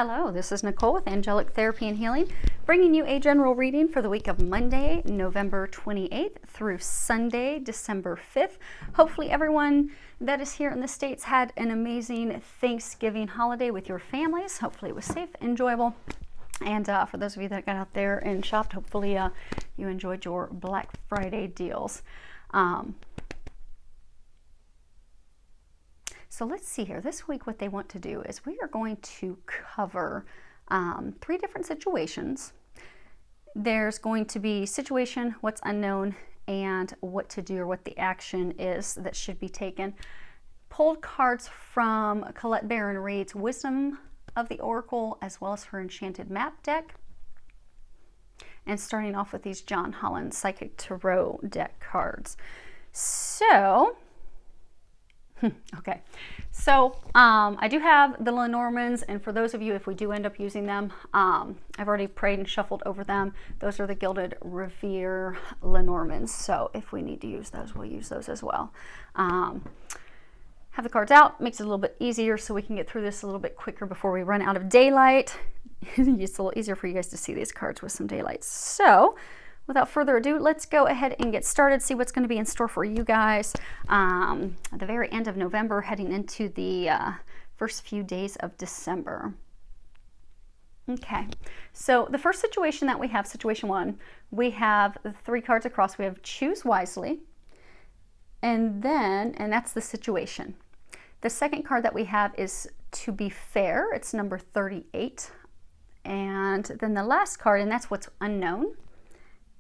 Hello, this is Nicole with Angelic Therapy and Healing, bringing you a general reading for the week of Monday, November 28th through Sunday, December 5th. Hopefully everyone that is here in the States had an amazing Thanksgiving holiday with your families. Hopefully it was safe, enjoyable. And for those of you that got out there and shopped, hopefully you enjoyed your Black Friday deals. So let's see here. This week what they want to do is we are going to cover 3 different situations. There's going to be situation, what's unknown, and what to do or what the action is that should be taken. Pulled cards from Colette Baron Reid's Wisdom of the Oracle as well as her Enchanted Map deck. And starting off with these John Holland Psychic Tarot deck cards. So... okay, so I do have the Lenormands, and for those of you, if we do end up using them, I've already prayed and shuffled over them. Those are the Gilded Revere Lenormands, so if we need to use those, we'll use those as well. Have the cards out, makes it a little bit easier so we can get through this a little bit quicker before we run out of daylight. It's a little easier for you guys to see these cards with some daylight. So without further ado, let's go ahead and get started, see what's going to be in store for you guys at the very end of November, heading into the first few days of December. Okay, so the first situation that we have, situation 1, we have 3 cards across. We have Choose Wisely, and that's the situation. The second card that we have is To Be Fair. It's number 38. And then the last card, and that's What's Unknown.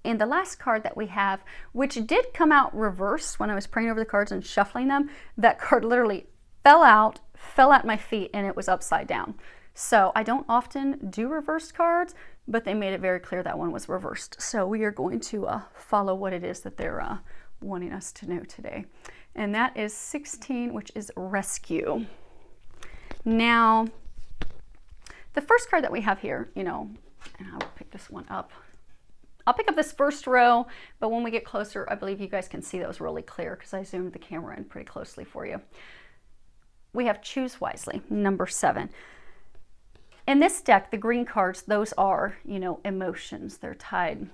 And the last card that we have, which did come out reversed when I was praying over the cards and shuffling them, that card literally fell at my feet, and it was upside down. So I don't often do reversed cards, but they made it very clear that one was reversed. So we are going to follow what it is that they're wanting us to know today. And that is 16, which is Rescue. Now, the first card that we have here, and I'll pick this one up. I'll pick up this first row, but when we get closer, I believe you guys can see those really clear because I zoomed the camera in pretty closely for you. We have Choose Wisely, number 7. In this deck, the green cards, those are, emotions. They're tied.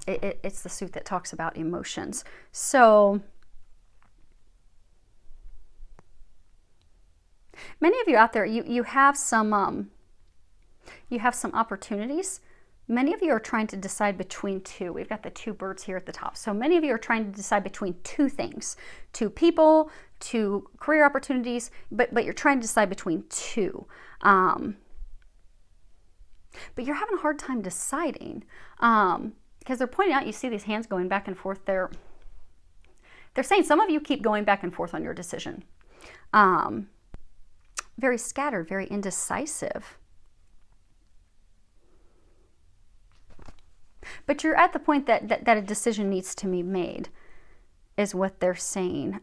It's the suit that talks about emotions. So many of you out there, you have some opportunities. Many of you are trying to decide between 2. We've got the 2 birds here at the top. So many of you are trying to decide between 2 things, 2 people, 2 career opportunities, but you're trying to decide between 2. But you're having a hard time deciding because they're pointing out, you see these hands going back and forth. They're saying some of you keep going back and forth on your decision. Very scattered, very indecisive. But you're at the point that a decision needs to be made, is what they're saying.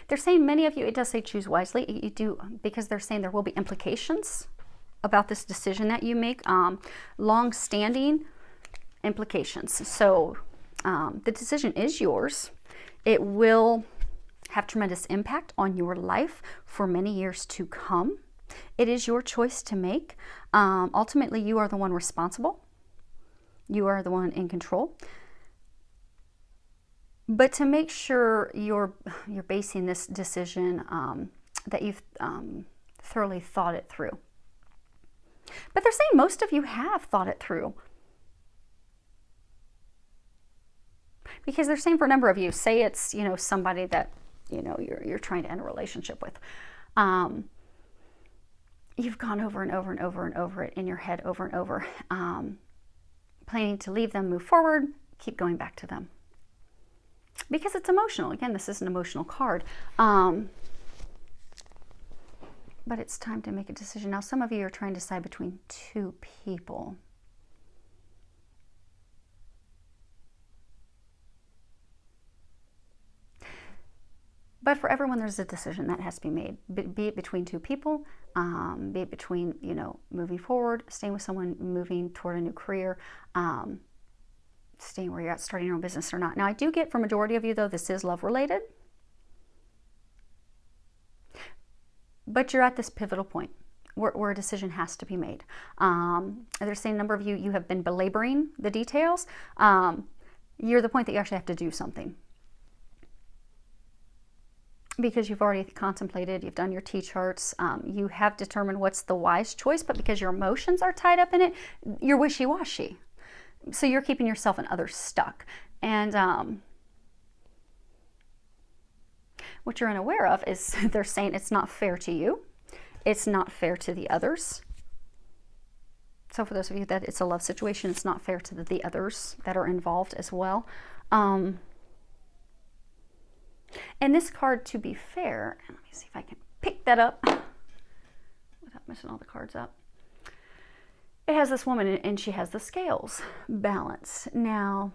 They're saying many of you, it does say choose wisely. You do, because they're saying there will be implications about this decision that you make, long-standing implications. So the decision is yours. It will have tremendous impact on your life for many years to come. It is your choice to make. Ultimately, you are the one responsible. You are the one in control. But to make sure you're basing this decision that you've thoroughly thought it through. But they're saying most of you have thought it through. Because they're saying for a number of you, say it's somebody that you're trying to end a relationship with. You've gone over and over and over and over it in your head over and over, planning to leave them, move forward, keep going back to them. Because it's emotional. Again, this is an emotional card. But it's time to make a decision. Now, some of you are trying to decide between 2 people. But for everyone, there's a decision that has to be made, be it between 2 people, be it between, moving forward, staying with someone, moving toward a new career. staying where you're at, starting your own business or not. Now, I do get for majority of you, though, this is love related. But you're at this pivotal point where a decision has to be made. They're saying a number of you, you have been belaboring the details. You're at the point that you actually have to do something. Because you've already contemplated, you've done your T-charts, you have determined what's the wise choice, but because your emotions are tied up in it, you're wishy-washy. So you're keeping yourself and others stuck. And what you're unaware of is they're saying it's not fair to you. It's not fair to the others. So for those of you that it's a love situation, it's not fair to the others that are involved as well. And this card, to be fair, and let me see if I can pick that up without messing all the cards up. It has this woman, and she has the scales balance. Now,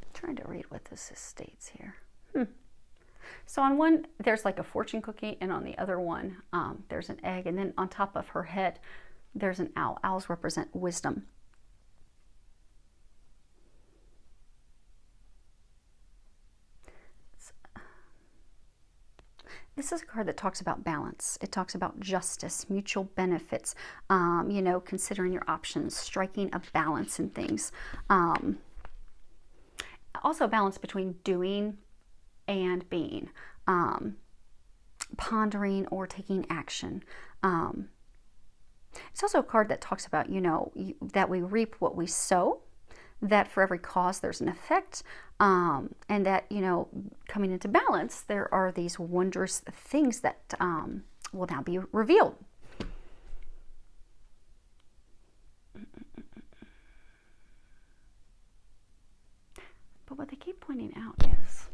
I'm trying to read what this states here. So on one, there's like a fortune cookie, and on the other one, there's an egg, and then on top of her head, there's an owl. Owls represent wisdom. This is a card that talks about balance. It talks about justice, mutual benefits, you know, considering your options, striking a balance in things. Also balance between doing and being, pondering or taking action. It's also a card that talks about, you know, that we reap what we sow, that for every cause there's an effect, and that, you know, coming into balance, there are these wondrous things that will now be revealed. But what they keep pointing out is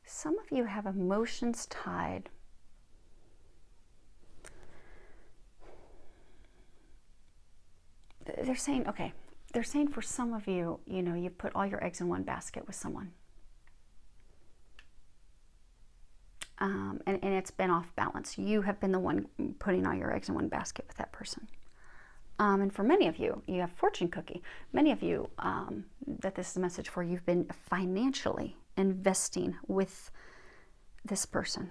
some of you have emotions tied they're saying, okay, they're saying for some of you, you know, you put all your eggs in one basket with someone. And it's been off balance. You have been the one putting all your eggs in one basket with that person. And for many of you, you have fortune cookie. Many of you, that this is a message for, you've been financially investing with this person,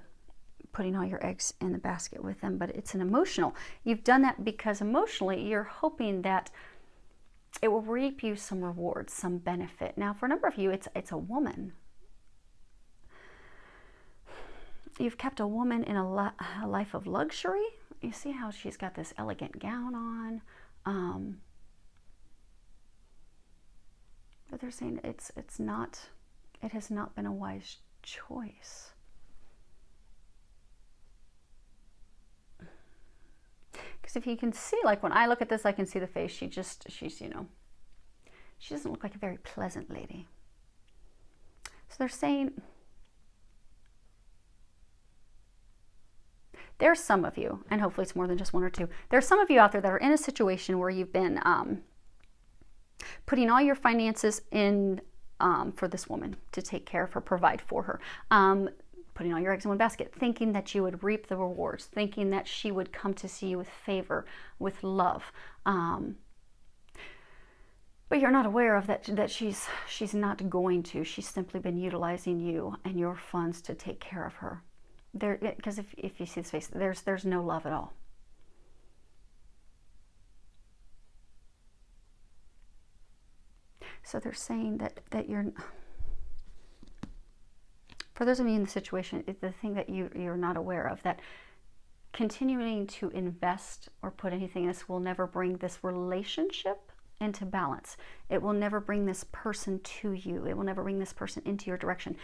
putting all your eggs in the basket with them, but it's an emotional. You've done that because emotionally you're hoping that it will reap you some rewards, some benefit. Now, for a number of you, it's a woman. You've kept a woman in a life of luxury. You see how she's got this elegant gown on. But they're saying it has not been a wise choice. Because if you can see, like when I look at this, I can see the face. She's, you know, she doesn't look like a very pleasant lady. So they're saying, there's some of you, and hopefully it's more than just one or two, there's some of you out there that are in a situation where you've been putting all your finances in for this woman to take care of her, provide for her, putting all your eggs in one basket, thinking that you would reap the rewards, thinking that she would come to see you with favor, with love. But you're not aware of that she's not going to. She's simply been utilizing you and your funds to take care of her. Because if you see this face, there's no love at all. So they're saying that you're, for those of you in the situation, the thing that you're not aware of, that continuing to invest or put anything in this will never bring this relationship into balance. It will never bring this person to you. It will never bring this person into your direction.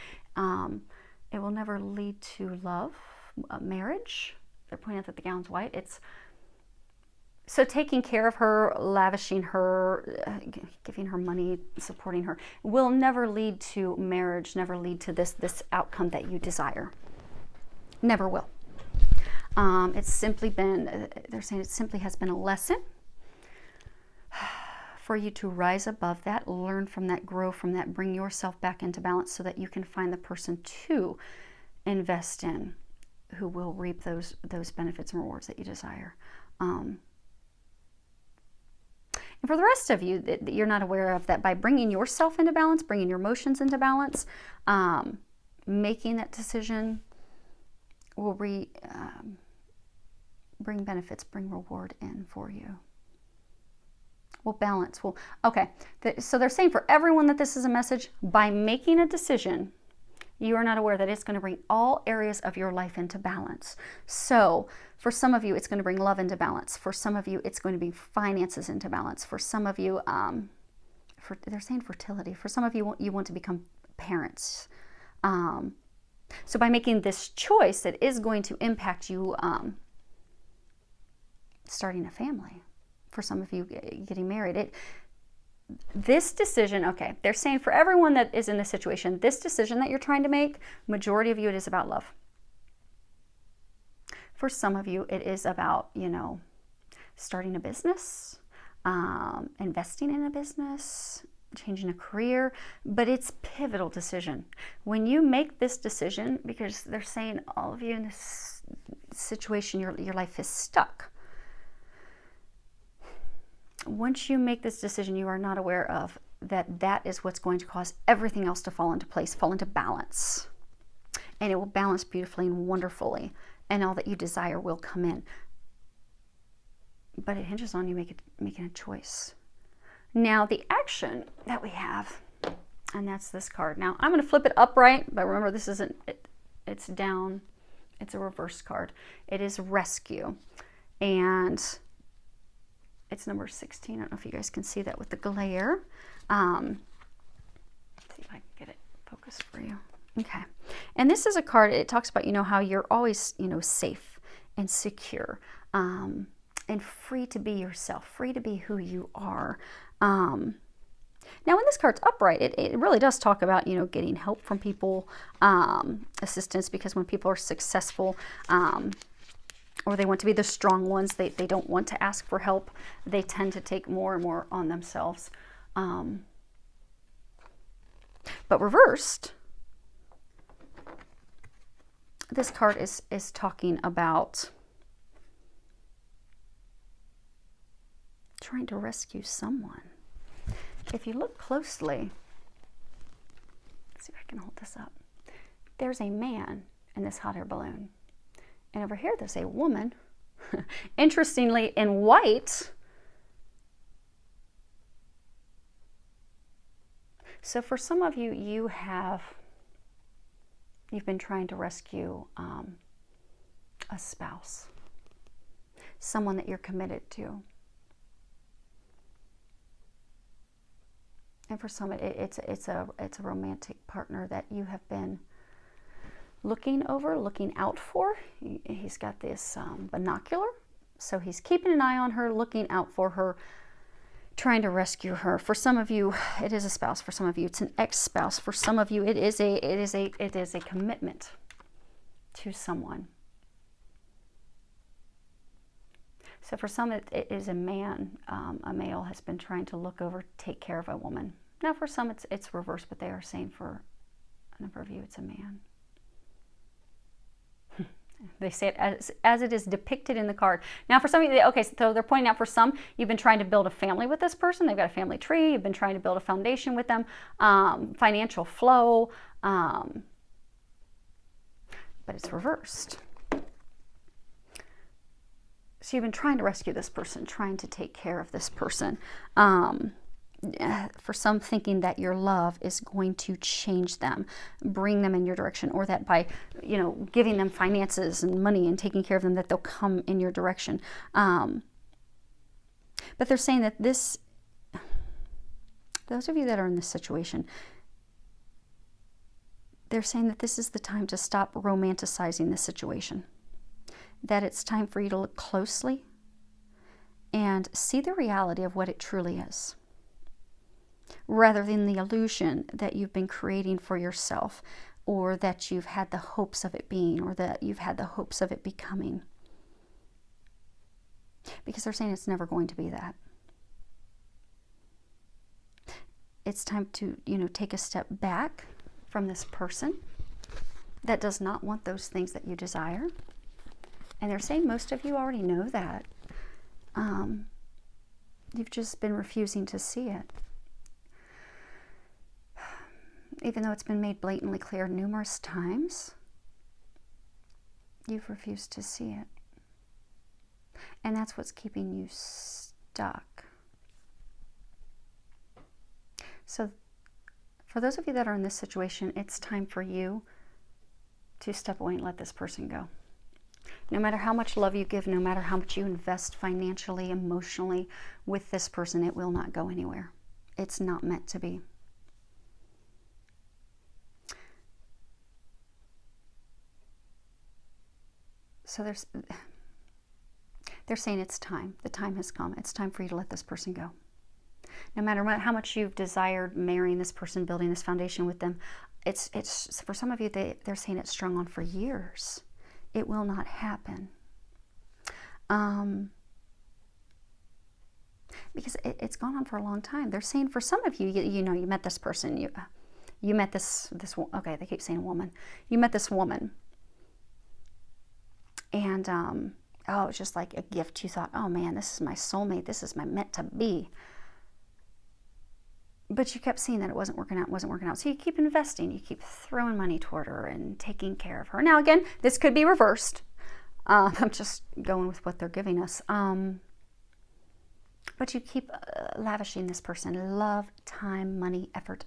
It will never lead to love, marriage. They're pointing out that the gown's white. So taking care of her, lavishing her, giving her money, supporting her, will never lead to marriage, never lead to this outcome that you desire. Never will. It's simply been, they're saying it simply has been a lesson for you to rise above that, learn from that, grow from that, bring yourself back into balance so that you can find the person to invest in who will reap those benefits and rewards that you desire. And for the rest of you that you're not aware of, that by bringing yourself into balance, bringing your emotions into balance, making that decision will bring benefits, bring reward in for you. Will balance. Okay. So they're saying for everyone that this is a message, by making a decision, you are not aware that it's going to bring all areas of your life into balance. So for some of you, it's going to bring love into balance. For some of you, it's going to bring finances into balance. For some of you, they're saying fertility. For some of you, you want to become parents. So by making this choice that is going to impact you starting a family. For some of you, getting married. This decision, okay, they're saying for everyone that is in this situation, this decision that you're trying to make, majority of you, it is about love. For some of you, it is about, starting a business, investing in a business, changing a career, but it's a pivotal decision. When you make this decision, because they're saying all of you in this situation, your life is stuck. Once you make this decision, you are not aware of that is what's going to cause everything else to fall into place, fall into balance. And it will balance beautifully and wonderfully, and all that you desire will come in. But it hinges on you making a choice. Now, the action that we have, and that's this card. Now, I'm going to flip it upright, but remember, this isn't, it's down, it's a reverse card. It is rescue. And it's number 16. I don't know if you guys can see that with the glare. Let's see if I can get it focused for you. Okay. And this is a card, it talks about, how you're always, safe and secure, and free to be yourself, free to be who you are. Now, when this card's upright, it really does talk about, getting help from people, assistance, because when people are successful, or they want to be the strong ones, they don't want to ask for help. They tend to take more and more on themselves. But reversed, this card is talking about trying to rescue someone. If you look closely, let's see if I can hold this up. There's a man in this hot air balloon. And over here, there's a woman, interestingly, in white. So for some of you, you've been trying to rescue a spouse, someone that you're committed to. And for some, it's a romantic partner that you have been looking out for. He's got this binocular, so he's keeping an eye on her, looking out for her, trying to rescue her. For some of you, it is a spouse. For some of you, it's an ex-spouse. For some of you, it is a commitment to someone. So for some, it is a man. A male has been trying to look over, take care of a woman. Now, for some, it's reversed, but they are saying for a number of you, it's a man. They say it as it is depicted in the card. Now, for some of you, okay, so they're pointing out for some, you've been trying to build a family with this person. They've got a family tree. You've been trying to build a foundation with them, financial flow, but it's reversed. So you've been trying to rescue this person, trying to take care of this person. For some, thinking that your love is going to change them, bring them in your direction, or that by, giving them finances and money and taking care of them, that they'll come in your direction. But they're saying that those of you that are in this situation, they're saying that this is the time to stop romanticizing the situation. That it's time for you to look closely and see the reality of what it truly is, rather than the illusion that you've been creating for yourself, or that you've had the hopes of it being, or that you've had the hopes of it becoming. Because they're saying it's never going to be that. it's time to, you know, take a step back from this person that does not want those things that you desire. And they're saying most of you already know that. You've just been refusing to see it. Even though it's been made blatantly clear numerous times, you've refused to see it. And that's what's keeping you stuck. So for those of you that are in this situation, it's time for you to step away and let this person go. No matter how much love you give, no matter how much you invest financially, emotionally with this person, it will not go anywhere. It's not meant to be. So they're saying it's time. The time has come. It's time for you to let this person go. No matter how much you've desired marrying this person, building this foundation with them, it's for some of you, they're saying it's strung on for years. It will not happen. Because it's gone on for a long time. They're saying for some of you, you know, you met this person, you met this okay, they keep saying woman. You met this woman. And, oh, it's just like a gift. You thought, oh man, this is my soulmate. This is my meant to be. But you kept seeing that it wasn't working out. So you keep investing. You keep throwing money toward her and taking care of her. Now, again, this could be reversed. I'm just going with what they're giving us. But you keep lavishing this person. Love, time, money, effort.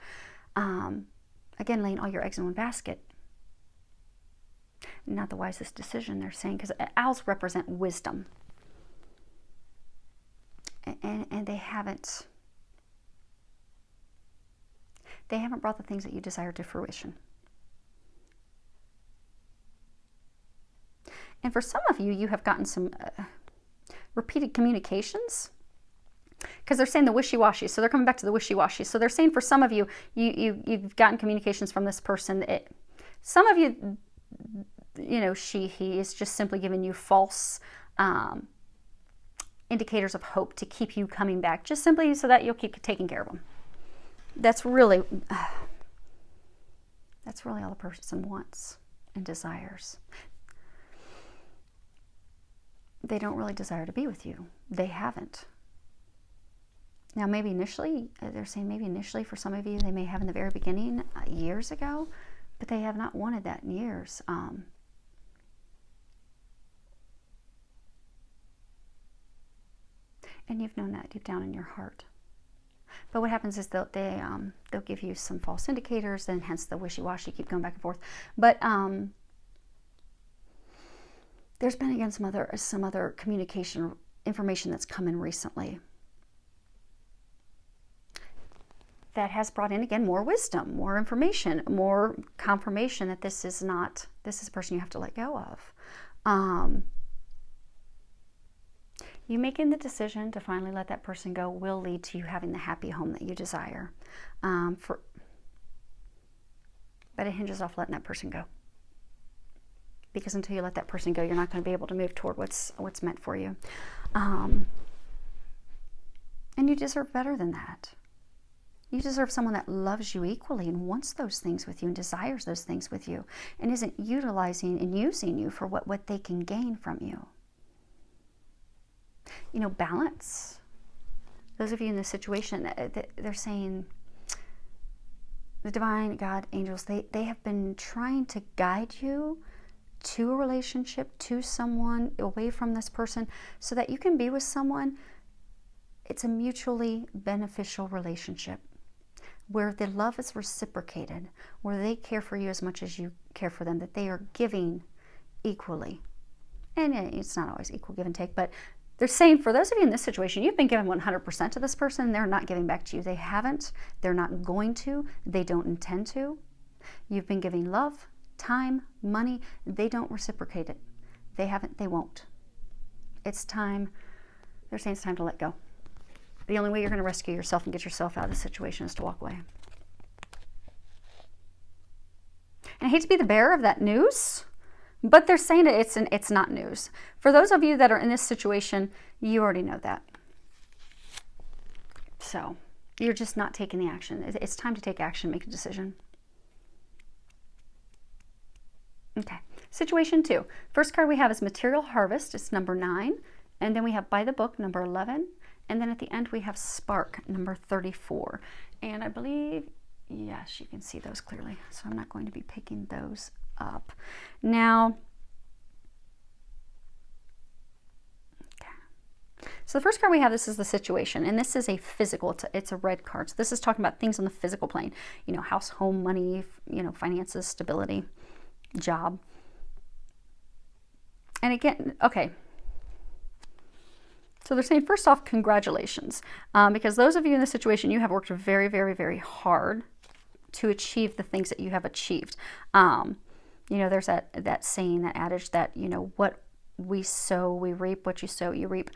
Again, laying all your eggs in one basket. Not the wisest decision, they're saying, because owls represent wisdom. And they haven't brought the things that you desire to fruition. And for some of you, you have gotten some repeated communications, because they're saying the wishy-washy. So they're coming back to the wishy-washy. So they're saying for some of you, you've gotten communications from this person. Some of you, you know, he is just simply giving you false indicators of hope to keep you coming back, just simply so that you'll keep taking care of them. That's really all the person wants and desires. They don't really desire to be with you. They haven't. Now, maybe initially, they're saying maybe initially for some of you, they may have in the very beginning, years ago, but they have not wanted that in years. And you've known that deep down in your heart. But what happens is they'll give you some false indicators, and hence the wishy-washy, keep going back and forth. But there's been, again, some other communication information that's come in recently that has brought in, again, more wisdom, more information, more confirmation that this is a person you have to let go of. You making the decision to finally let that person go will lead to you having the happy home that you desire. But it hinges off letting that person go. Because until you let that person go, you're not going to be able to move toward what's meant for you. And you deserve better than that. You deserve someone that loves you equally and wants those things with you and desires those things with you and isn't utilizing and using you for what they can gain from you. You know, balance. Those of you in this situation, they're saying the divine, God, angels, they have been trying to guide you to a relationship, to someone, away from this person, so that you can be with someone. It's a mutually beneficial relationship where the love is reciprocated, where they care for you as much as you care for them, that they are giving equally. And it's not always equal give and take, but they're saying for those of you in this situation, you've been given 100% to this person, they're not giving back to you. They haven't. They're not going to. They don't intend to. You've been giving love, time, money. They don't reciprocate it. They haven't. They won't. It's time. They're saying it's time to let go. The only way you're going to rescue yourself and get yourself out of the situation is to walk away. And I hate to be the bearer of that news, but they're saying that it's not news. For those of you that are in this situation, you already know that. So You're just not taking the action. It's time to take action, make a decision. Okay, situation 2. First card we have is Material Harvest. It's number 9. And then we have By the Book, number 11. And then at the end we have Spark, number 34. And I believe, yes, you can see those clearly. So I'm not going to be picking those up. Now, so the first card we have, this is the situation, and this is a physical, it's a red card. So this is talking about things on the physical plane, you know, house, home, money, you know, finances, stability, job. And again, okay. So they're saying, first off, congratulations, because those of you in this situation, you have worked very, very, very hard to achieve the things that you have achieved. You know, there's that saying, that adage that, you know, what we sow, we reap, what you sow, you reap.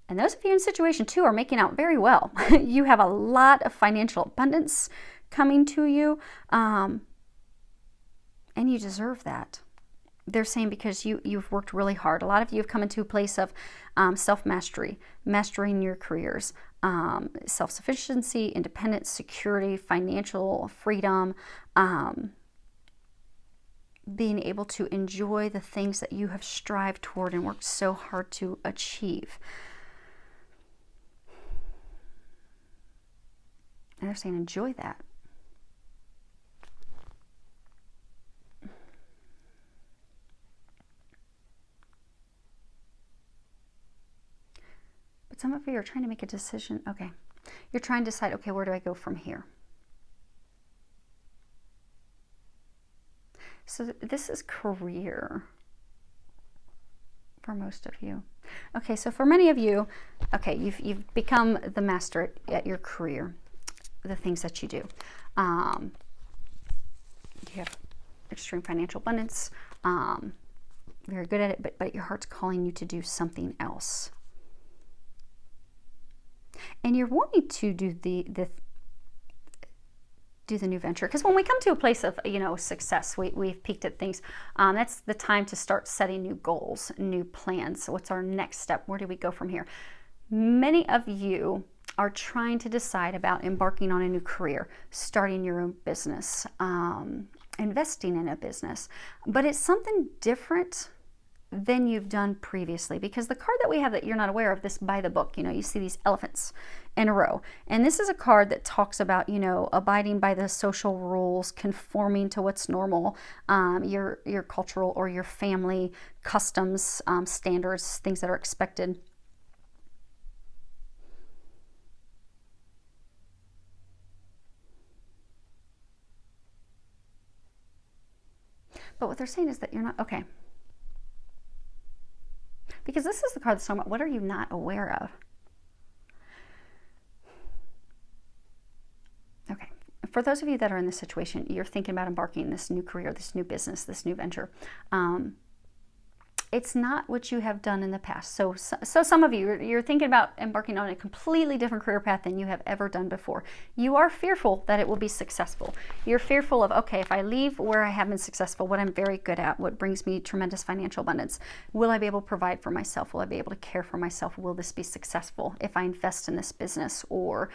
And those of you in situation 2 are making out very well. You have a lot of financial abundance coming to you, and you deserve that. They're saying because you've worked really hard. A lot of you have come into a place of self-mastery, mastering your careers, self-sufficiency, independence, security, financial freedom, being able to enjoy the things that you have strived toward and worked so hard to achieve. And they're saying, enjoy that. But some of you are trying to make a decision. Okay. You're trying to decide, okay, where do I go from here? So this is career for most of you. Okay, so for many of you, okay, you've become the master at your career, the things that you do. You have extreme financial abundance, very good at it, but your heart's calling you to do something else. And you're wanting to do the new venture, because when we come to a place of, you know, success, we've peaked at things, that's the time to start setting new goals, new plans. So what's our next step? Where do we go from here? Many of you are trying to decide about embarking on a new career, starting your own business, investing in a business, but it's something different than you've done previously, because the card that we have that you're not aware of, this By the Book, you know, you see these elephants in a row, and this is a card that talks about, you know, abiding by the social rules, conforming to what's normal, your cultural or your family customs, standards, things that are expected. But what they're saying is that you're not, okay. Because this is the card that's talking about, what are you not aware of? Okay. For those of you that are in this situation, you're thinking about embarking on this new career, this new business, this new venture. It's not what you have done in the past. So some of you, you're thinking about embarking on a completely different career path than you have ever done before. You are fearful that it will be successful. You're fearful of, okay, if I leave where I have been successful, what I'm very good at, what brings me tremendous financial abundance, will I be able to provide for myself? Will I be able to care for myself? Will this be successful if I invest in this business or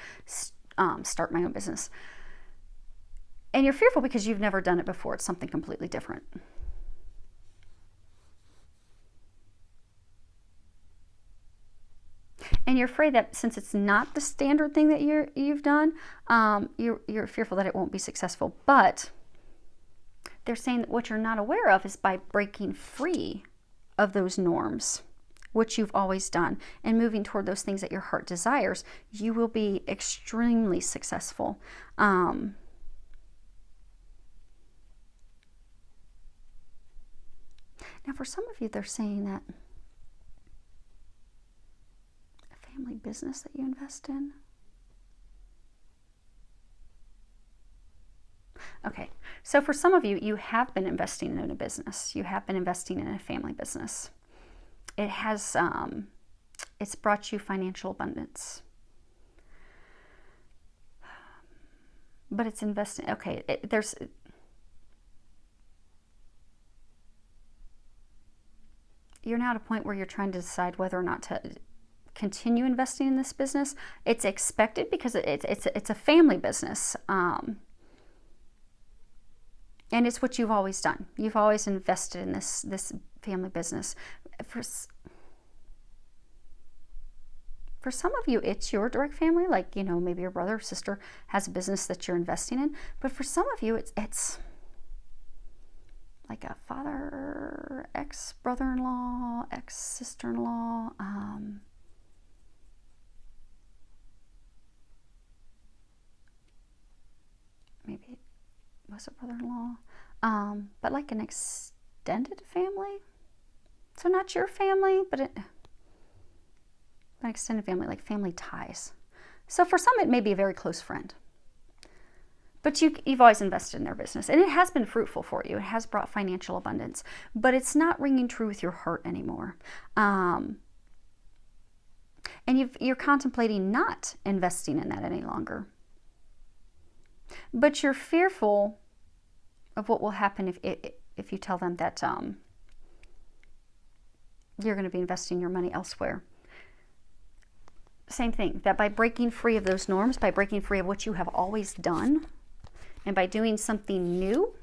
start my own business? And you're fearful because you've never done it before. It's something completely different. And you're afraid that since it's not the standard thing that you've done, you're fearful that it won't be successful. But they're saying that what you're not aware of is by breaking free of those norms, which you've always done, and moving toward those things that your heart desires, you will be extremely successful. Now, for some of you, they're saying that family business that you invest in. Okay, so for some of you, you have been investing in a business. You have been investing in a family business. It has, it's brought you financial abundance. But it's investing, okay, you're now at a point where you're trying to decide whether or not to continue investing in this business. It's expected because it's a family business. And it's what you've always done. You've always invested in this family business. For some of you, it's your direct family, like, maybe your brother or sister has a business that you're investing in. But for some of you, it's like a father, ex-brother-in-law, ex-sister-in-law, maybe it was a brother-in-law, but like an extended family. So not your family, but an extended family, like family ties. So for some, it may be a very close friend. But you've always invested in their business, and it has been fruitful for you. It has brought financial abundance, but it's not ringing true with your heart anymore. And you're contemplating not investing in that any longer. But you're fearful of what will happen if you tell them that you're going to be investing your money elsewhere. Same thing, that by breaking free of those norms, by breaking free of what you have always done, and by doing something new,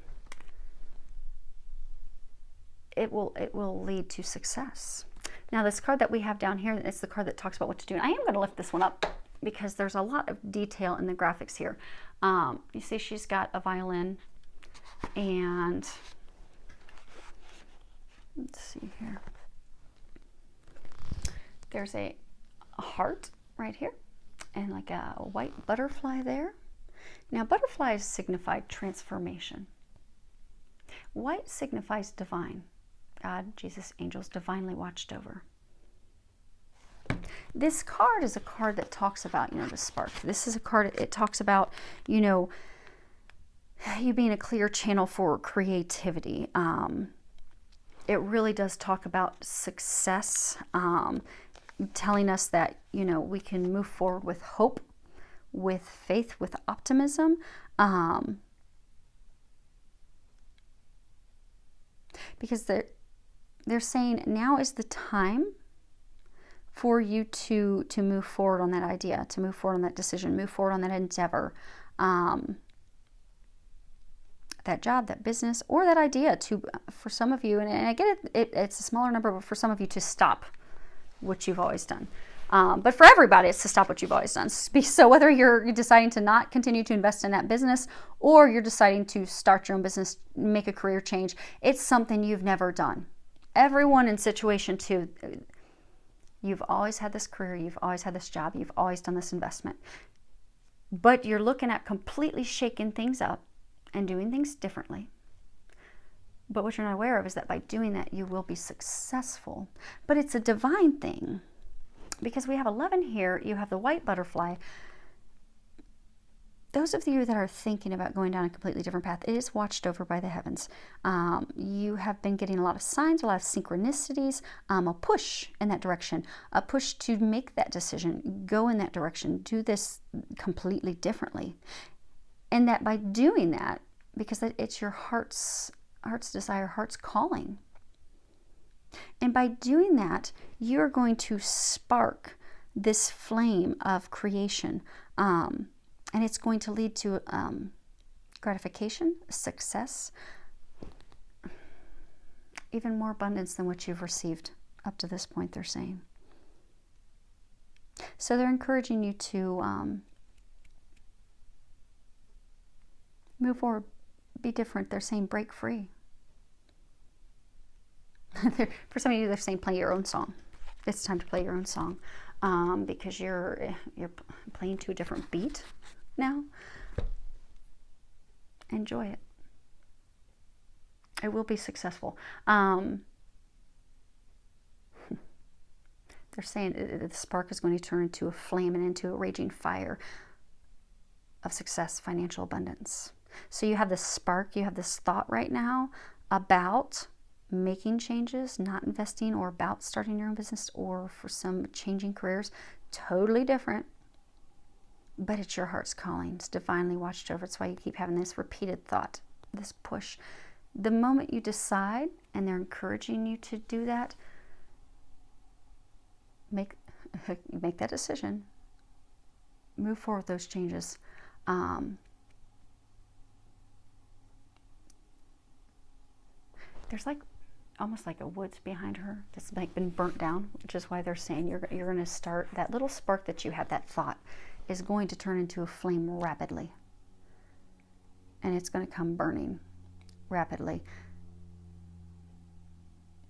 it will lead to success. Now, this card that we have down here, it's the card that talks about what to do. And I am going to lift this one up because there's a lot of detail in the graphics here. You see she's got a violin, and let's see here. There's a heart right here and like a white butterfly there. Now, butterflies signify transformation. White signifies divine. God, Jesus, angels, divinely watched over. This card is a card that talks about, the spark. This is a card, it talks about, you being a clear channel for creativity. It really does talk about success, telling us that, we can move forward with hope, with faith, with optimism. Because they're saying now is the time for you to move forward on that idea, to move forward on that decision, move forward on that endeavor, that job, that business, or that idea for some of you, and I get it's a smaller number, but for some of you to stop what you've always done. But for everybody, it's to stop what you've always done. So whether you're deciding to not continue to invest in that business, or you're deciding to start your own business, make a career change, it's something you've never done. Everyone in situation 2, you've always had this career, you've always had this job, you've always done this investment. But you're looking at completely shaking things up and doing things differently. But what you're not aware of is that by doing that, you will be successful. But it's a divine thing. Because we have 11 here, you have the white butterfly. Those of you that are thinking about going down a completely different path, it is watched over by the heavens. You have been getting a lot of signs, a lot of synchronicities, a push in that direction, a push to make that decision, go in that direction, do this completely differently. And that by doing that, because it's your heart's desire, heart's calling. And by doing that, you're going to spark this flame of creation. And it's going to lead to gratification, success, even more abundance than what you've received up to this point, they're saying. So they're encouraging you to move forward, be different. They're saying break free. For some of you, they're saying play your own song. It's time to play your own song because you're playing to a different beat now. Enjoy it. It will be successful. They're saying the spark is going to turn into a flame and into a raging fire of success, financial abundance. So you have this spark, you have this thought right now about making changes, not investing, or about starting your own business, or for some changing careers, totally different. But it's your heart's calling. It's divinely watched over. It's why you keep having this repeated thought, this push. The moment you decide, and they're encouraging you to do that, make that decision. Move forward with those changes. There's like almost like a woods behind her that's like been burnt down, which is why they're saying you're going to start, that little spark that you had, that thought, is going to turn into a flame rapidly. And it's going to come burning rapidly.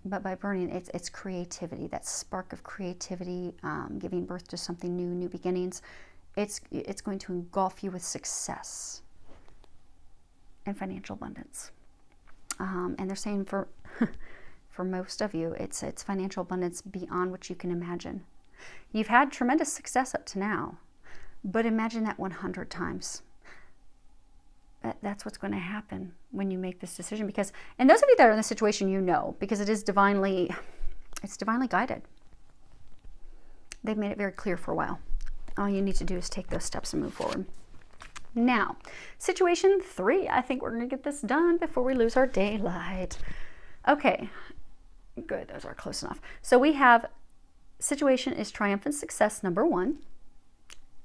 But by burning, it's creativity, that spark of creativity, giving birth to something new, new beginnings. It's going to engulf you with success and financial abundance. And they're saying for most of you, it's financial abundance beyond what you can imagine. You've had tremendous success up to now, but imagine that 100 times. That's what's going to happen when you make this decision. Because, and those of you that are in this situation, you know, because it's divinely guided. They've made it very clear for a while. All you need to do is take those steps and move forward. Now, situation 3, I think we're going to get this done before we lose our daylight. Okay, good, those are close enough. So we have situation is triumphant success, number 1.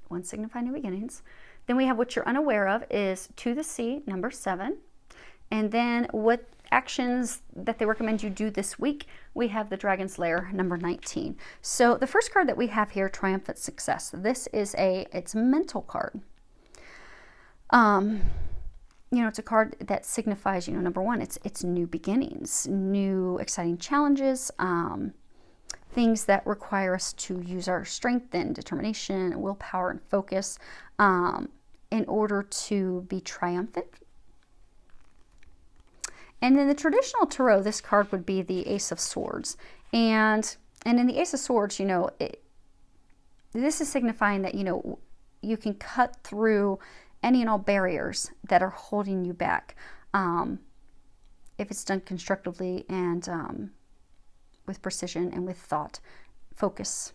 1 signify new beginnings. Then we have what you're unaware of is to the sea, number 7. And then what actions that they recommend you do this week, we have the Dragon's Lair, number 19. So the first card that we have here, triumphant success. This is it's a mental card. It's a card that signifies, number 1, it's new beginnings, new exciting challenges, things that require us to use our strength and determination, willpower and focus in order to be triumphant. And in the traditional tarot, this card would be the Ace of Swords. And in the Ace of Swords, this is signifying that, you can cut through any and all barriers that are holding you back. If it's done constructively and with precision and with thought, focus.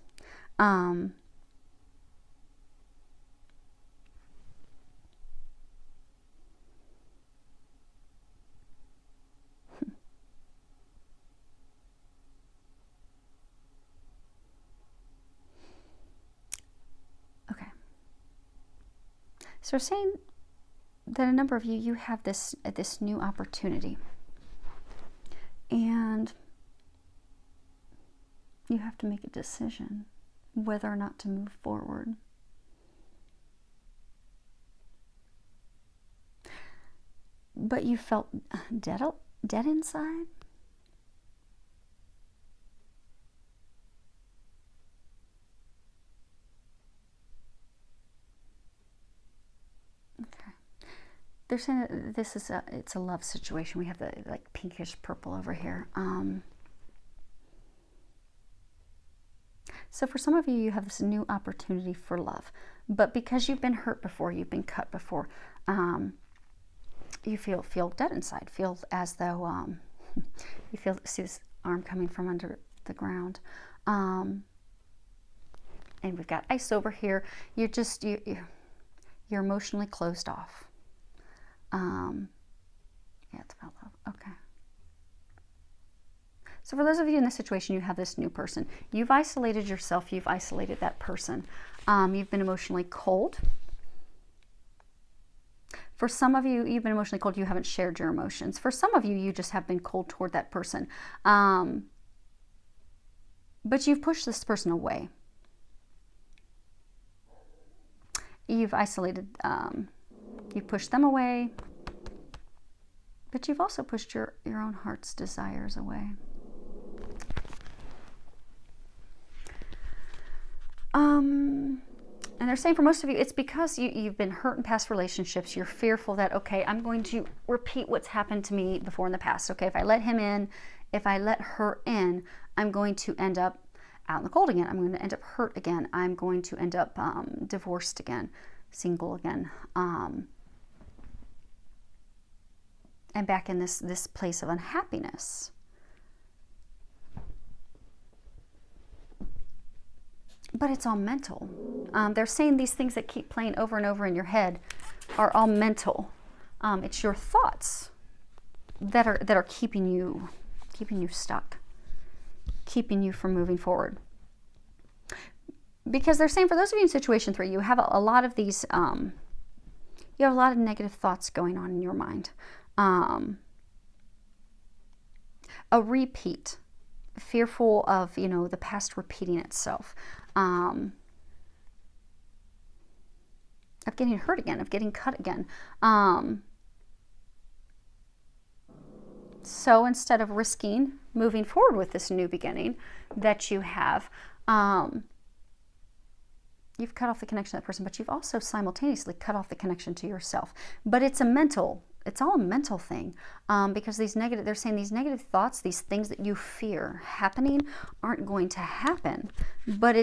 Okay. So we're saying that a number of you have this new opportunity. And you have to make a decision whether or not to move forward. But you felt dead inside? Okay. They're saying that this is it's a love situation. We have the like pinkish purple over here. So for some of you, you have this new opportunity for love. But because you've been hurt before, you've been cut before, you feel dead inside. Feel as though you see this arm coming from under the ground. And we've got ice over here. You're emotionally closed off. Yeah, it's about love. Okay. So for those of you in this situation, you have this new person. You've isolated yourself. You've isolated that person. You've been emotionally cold. For some of you, you've been emotionally cold. You haven't shared your emotions. For some of you, you just have been cold toward that person. But you've pushed this person away. You've isolated, you've pushed them away. But you've also pushed your own heart's desires away. And they're saying for most of you, it's because you've been hurt in past relationships. You're fearful that, okay, I'm going to repeat what's happened to me before in the past. Okay, if I let him in, if I let her in, I'm going to end up out in the cold again. I'm going to end up hurt again. I'm going to end up divorced again, single again. And back in this place of unhappiness. But it's all mental. They're saying these things that keep playing over and over in your head are all mental. It's your thoughts that are keeping you stuck, keeping you from moving forward. Because they're saying for those of you in situation 3, you have a lot of these, you have a lot of negative thoughts going on in your mind. A repeat, fearful of, the past repeating itself. Of getting hurt again, of getting cut again. So instead of risking moving forward with this new beginning that you have, you've cut off the connection to that person, but you've also simultaneously cut off the connection to yourself. But it's all a mental thing, because they're saying these negative thoughts, these things that you fear happening aren't going to happen. But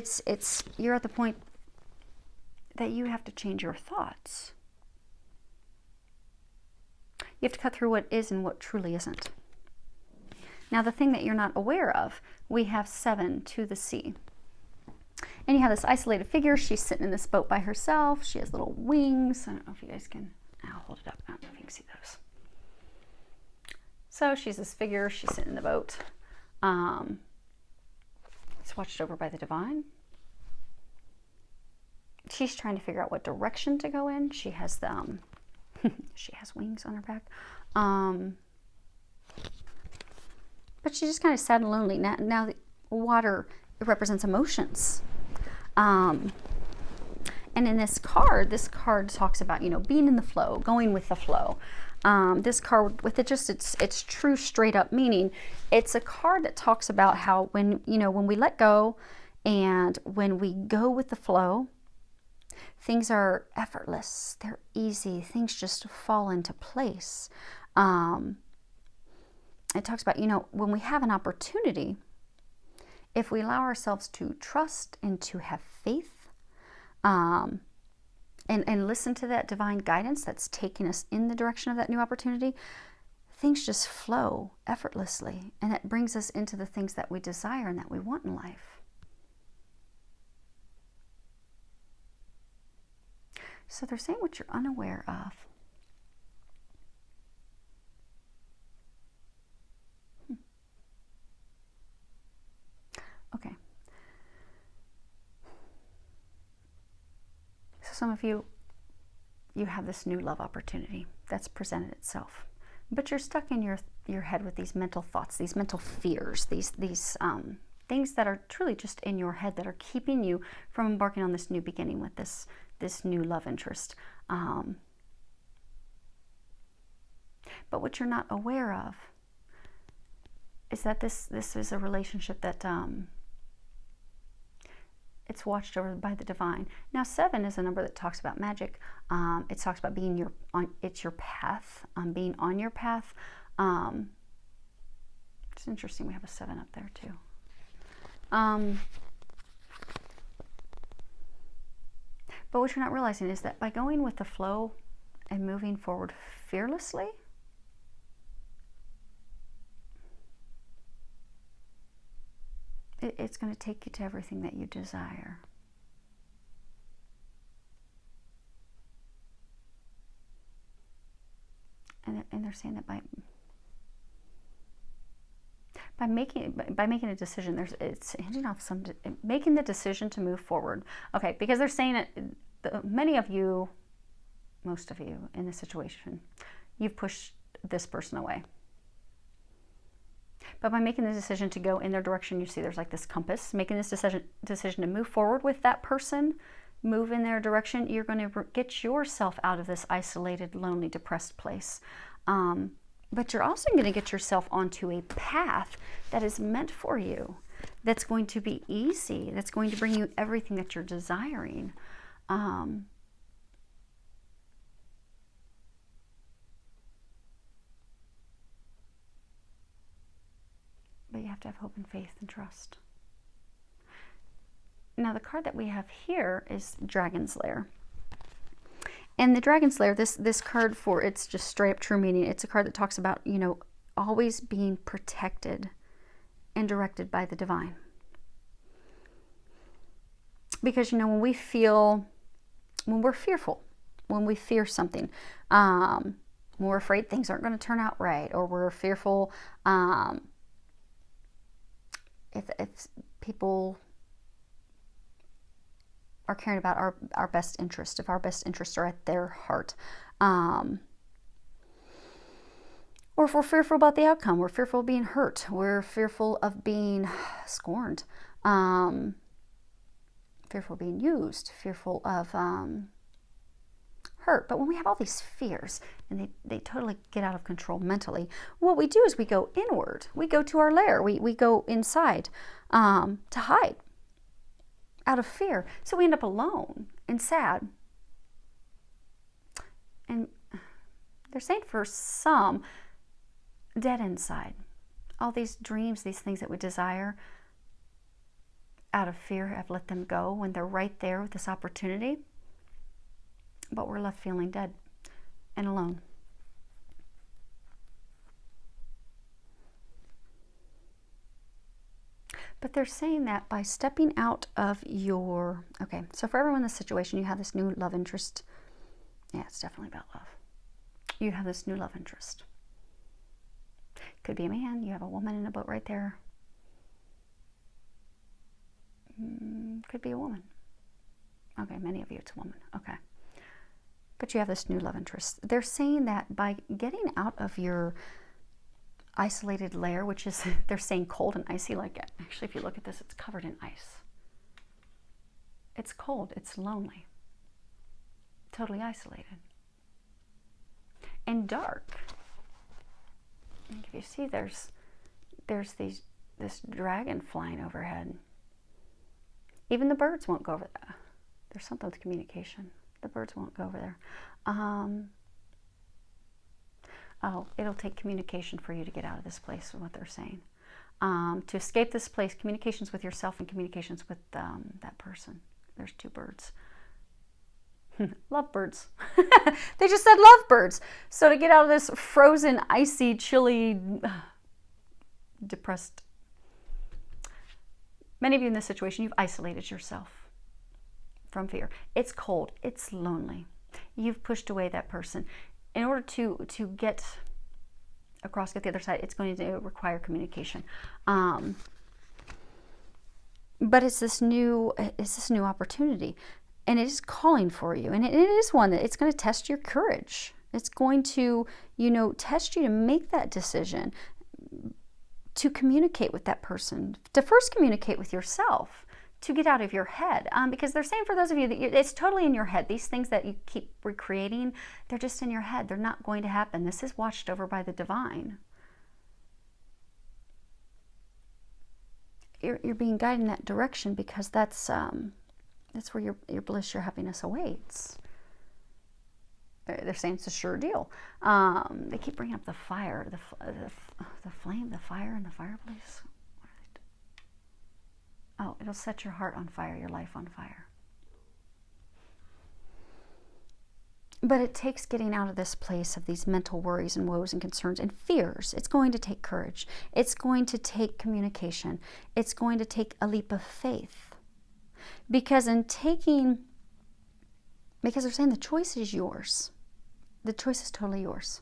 you're at the point that you have to change your thoughts. You have to cut through what is and what truly isn't. Now, the thing that you're not aware of, we have 7 to the sea. And you have this isolated figure. She's sitting in this boat by herself. She has little wings. I don't know if you guys can, I'll hold it up. I don't know if you can see those. So she's this figure. She's sitting in the boat. It's watched over by the divine. She's trying to figure out what direction to go in. She has she has wings on her back. But she's just kind of sad and lonely. Now the water, it represents emotions. And in this card talks about, being in the flow, going with the flow. This card, with its true straight up meaning, it's a card that talks about how when we let go and when we go with the flow, things are effortless. They're easy. Things just fall into place. It talks about, when we have an opportunity, if we allow ourselves to trust and to have faith, and listen to that divine guidance that's taking us in the direction of that new opportunity, things just flow effortlessly. And it brings us into the things that we desire and that we want in life. So they're saying what you're unaware of. Okay. So some of you have this new love opportunity that's presented itself. But you're stuck in your head with these mental thoughts, these mental fears, these things that are truly just in your head that are keeping you from embarking on this new beginning with this new love interest. But what you're not aware of is that this is a relationship that it's watched over by the divine. Now, 7 is a number that talks about magic. It talks about being it's your path, being on your path. It's interesting. We have a 7 up there too. But what you're not realizing is that by going with the flow and moving forward fearlessly, it's going to take you to everything that you desire. And they're saying that by making a decision, it's hinging off making the decision to move forward. Okay, because they're saying it. Many of you, most of you in this situation, you've pushed this person away. But by making the decision to go in their direction, you see there's like this compass. Making this decision to move forward with that person, move in their direction, you're going to get yourself out of this isolated, lonely, depressed place. But you're also going to get yourself onto a path that is meant for you, that's going to be easy, that's going to bring you everything that you're desiring. But you have to have hope and faith and trust. Now, the card that we have here is Dragon's Lair. And the Dragon's Lair, this card, for its just straight up true meaning, it's a card that talks about, always being protected and directed by the divine. Because, when we're fearful, when we fear something, when we're afraid things aren't going to turn out right, or we're fearful if people are caring about our best interest, if our best interests are at their heart. Or if we're fearful about the outcome, we're fearful of being hurt, we're fearful of being scorned, fearful of being used, fearful of hurt. But when we have all these fears and they totally get out of control mentally, what we do is we go inward. We go to our lair. We go inside to hide out of fear. So we end up alone and sad. And they're saying for some, dead inside. All these dreams, these things that we desire, out of fear, I've let them go when they're right there with this opportunity. But we're left feeling dead and alone. But they're saying that by stepping out of your, okay, so for everyone in this situation, you have this new love interest. Yeah, it's definitely about love. You have this new love interest. Could be a man. You have a woman in a boat right there. Could be a woman. Okay, many of you, it's a woman. Okay. But you have this new love interest. They're saying that by getting out of your isolated lair, which is, they're saying cold and icy, like actually if you look at this, it's covered in ice. It's cold, it's lonely, totally isolated, and dark. And if you see, there's this dragon flying overhead. Even the birds won't go over there. There's something with communication. The birds won't go over there. Oh, it'll take communication for you to get out of this place, is what they're saying. To escape this place, communications with yourself and communications with that person. There's two birds. Lovebirds. They just said lovebirds. So to get out of this frozen, icy, chilly, depressed. Many of you in this situation, you've isolated yourself from fear. It's cold. It's lonely. You've pushed away that person. In order to get across, get the other side, it's going to require communication. But it's this new opportunity, and it is calling for you, and it is one that it's going to test your courage. It's going to, test you to make that decision, to communicate with that person, to first communicate with yourself, to get out of your head. Because they're saying for those of you that it's totally in your head. These things that you keep recreating, they're just in your head. They're not going to happen. This is watched over by the divine. You're being guided in that direction because that's where your bliss, your happiness awaits. They're saying it's a sure deal. They keep bringing up the fire, the flame, the fire, and the fireplace. What are they doing? Oh, it'll set your heart on fire, your life on fire. But it takes getting out of this place of these mental worries and woes and concerns and fears. It's going to take courage. It's going to take communication. It's going to take a leap of faith. Because they're saying the choice is yours. The choice is totally yours.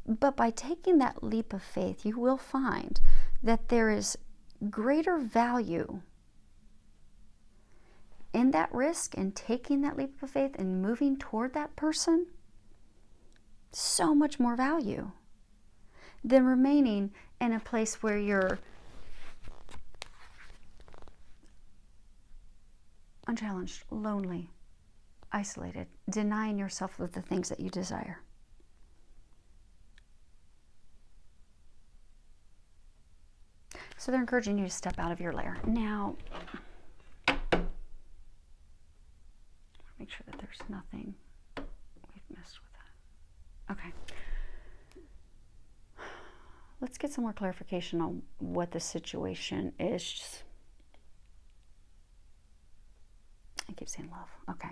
But by taking that leap of faith, you will find that there is greater value in that risk and taking that leap of faith and moving toward that person. So much more value than remaining in a place where you're unchallenged, lonely, isolated, denying yourself of the things that you desire. So they're encouraging you to step out of your lair. Now, make sure that there's nothing we've missed with that. Okay. Let's get some more clarification on what the situation is. I keep saying love. Okay.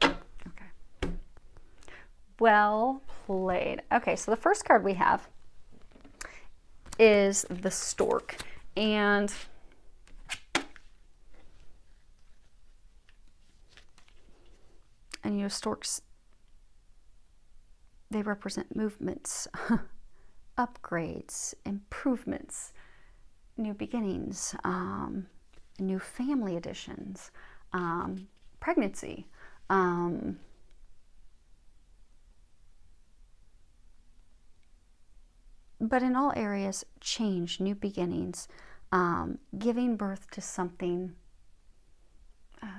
Okay. Well played. Okay, so the first card we have is the stork. And storks, they represent movements, upgrades, improvements, new beginnings, new family additions, pregnancy, but in all areas, change, new beginnings, giving birth to something.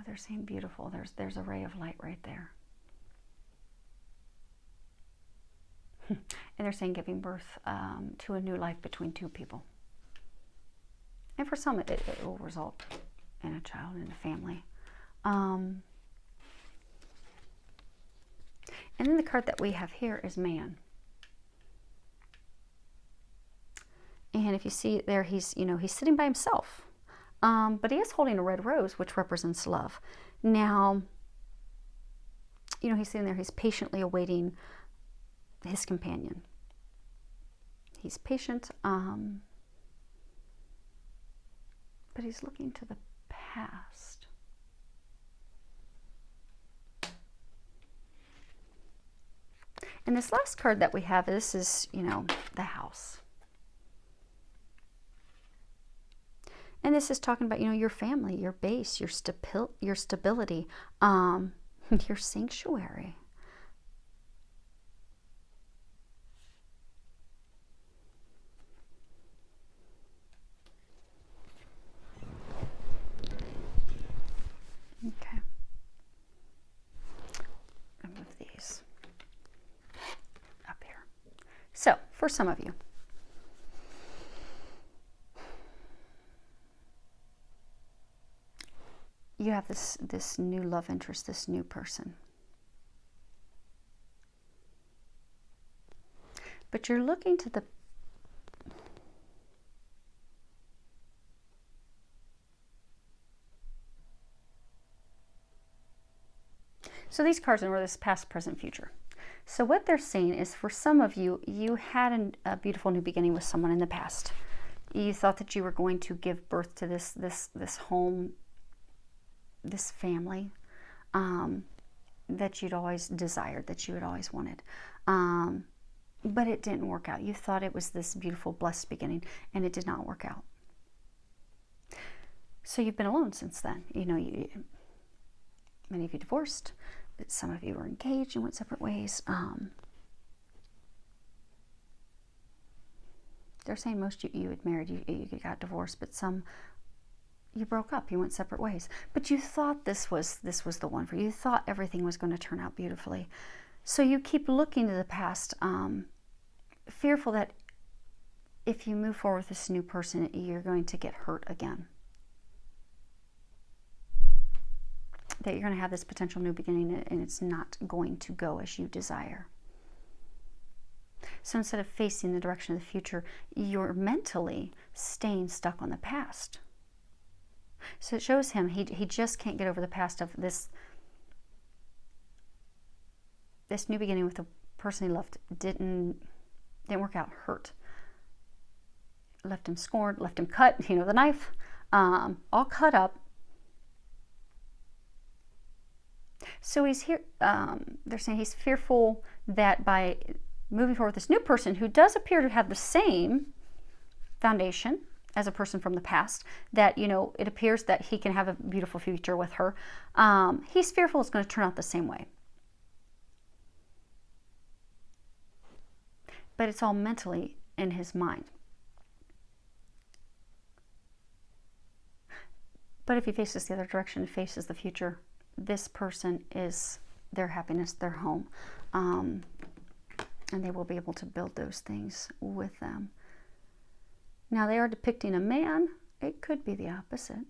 They're saying beautiful. There's a ray of light right there. And they're saying giving birth to a new life between two people. And for some, it will result in a child, in a family. And then the card that we have here is man. And if you see there, he's sitting by himself. But he is holding a red rose, which represents love. Now, he's sitting there, he's patiently awaiting his companion. He's patient, but he's looking to the past. And this last card that we have, this is, the house. And this is talking about, your family, your base, your stability, your sanctuary. Okay. I'll move these up here. So, for some of you, you have this new love interest, this new person. But you're looking to the So these cards are this past, present, future. So what they're saying is, for some of you, you had a beautiful new beginning with someone in the past. You thought that you were going to give birth to this home, this family, that you'd always desired, that you had always wanted. But it didn't work out. You thought it was this beautiful, blessed beginning, and it did not work out. So you've been alone since then. Many of you divorced. Some of you were engaged and went separate ways. They're saying most you had married, you got divorced, but some you broke up, you went separate ways. But you thought this was the one for you. You thought everything was going to turn out beautifully. So you keep looking to the past, fearful that if you move forward with this new person, you're going to get hurt again. That you're going to have this potential new beginning and it's not going to go as you desire. So instead of facing the direction of the future, you're mentally staying stuck on the past. So it shows him he just can't get over the past of this new beginning with the person he loved didn't work out, hurt. Left him scorned, left him cut, the knife, all cut up. So he's here, they're saying he's fearful that by moving forward with this new person who does appear to have the same foundation as a person from the past, that, it appears that he can have a beautiful future with her. He's fearful it's going to turn out the same way. But it's all mentally in his mind. But if he faces the other direction, faces the future, this person is their happiness, their home. And they will be able to build those things with them. Now they are depicting a man. It could be the opposite.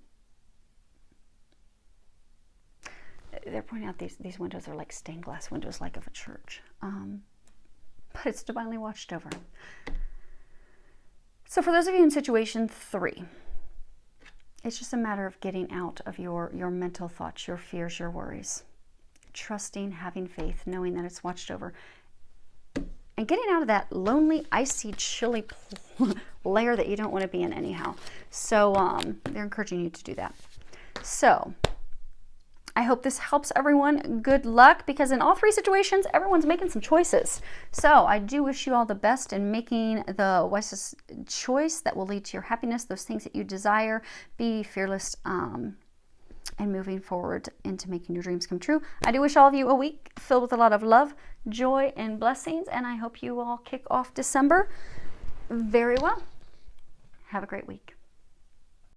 They're pointing out these windows are like stained glass windows, like of a church. But it's divinely watched over. So for those of you in situation 3, it's just a matter of getting out of your mental thoughts, your fears, your worries. Trusting, having faith, knowing that it's watched over. And getting out of that lonely, icy, chilly layer that you don't want to be in anyhow. So they're encouraging you to do that. So I hope this helps everyone. Good luck, because in all three situations, everyone's making some choices. So I do wish you all the best in making the wisest choice that will lead to your happiness, those things that you desire. Be fearless and moving forward into making your dreams come true. I do wish all of you a week filled with a lot of love, joy, and blessings, and I hope you all kick off December very well. Have a great week.